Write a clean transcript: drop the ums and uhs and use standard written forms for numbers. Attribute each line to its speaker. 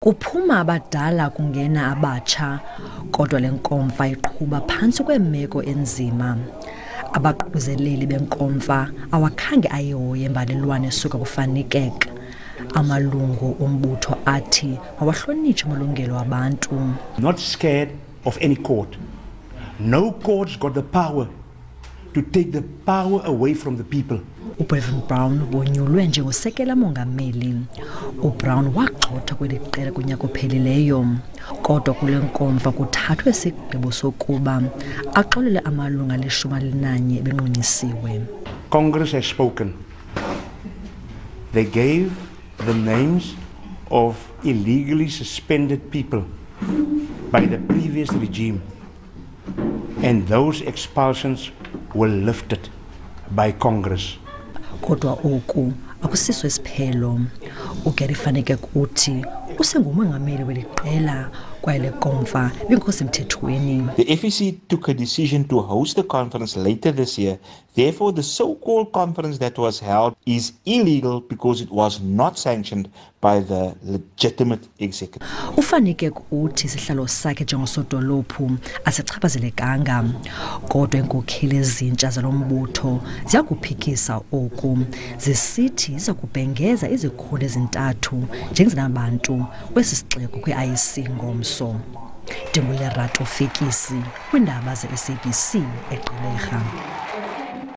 Speaker 1: Kuphuma abadala kungena abatsha, kodwa le nkomfa iqhuba phantsi kwemeko enzima. Abaququzeleli benkomfa awakhange ayihoye imbalelwane esuka kufanikeka. Amalungu ombutho athi mawahlonitshe amalungelo abantu.
Speaker 2: Not scared of any court. No court's got the power to take the power away from the people.
Speaker 1: uBrevan Brown bonyulwe njengosekela mongameli. uBrown waxhotha kweli qela kunyaka ophelileyo, kodwa kule nkomfa kuthathwe isigqibo sokuba axolele amalunga le-11 ebenqunyisiwe.
Speaker 2: Congress has spoken. They gave the names of illegally suspended people by the previous regime, and those expulsions were lifted by Congress.
Speaker 1: Kodwa oku akusiso isiphelo. uGary Faneke uthi usengumongameli weli qela kwaye le nkomfa bingekho semthethweni.
Speaker 3: The FEC took a decision to host the conference later this year. Therefore, the so-called conference that was held is illegal because it was not sanctioned by the legitimate executive.
Speaker 1: Ufanike uthi isihlalo sakhe njengosodolophu asichaphazelekanga, kodwa iinkokheli ezintsha zalombutho ziyakuphikisa oku, zisithi ziza kubhengeza izikhulu ezintathu njengezinabantu kwesi sixeko kwi-IEC ngomso. Ndingulerato Fekisi, kwiindaba ze-SABC eGqeberha.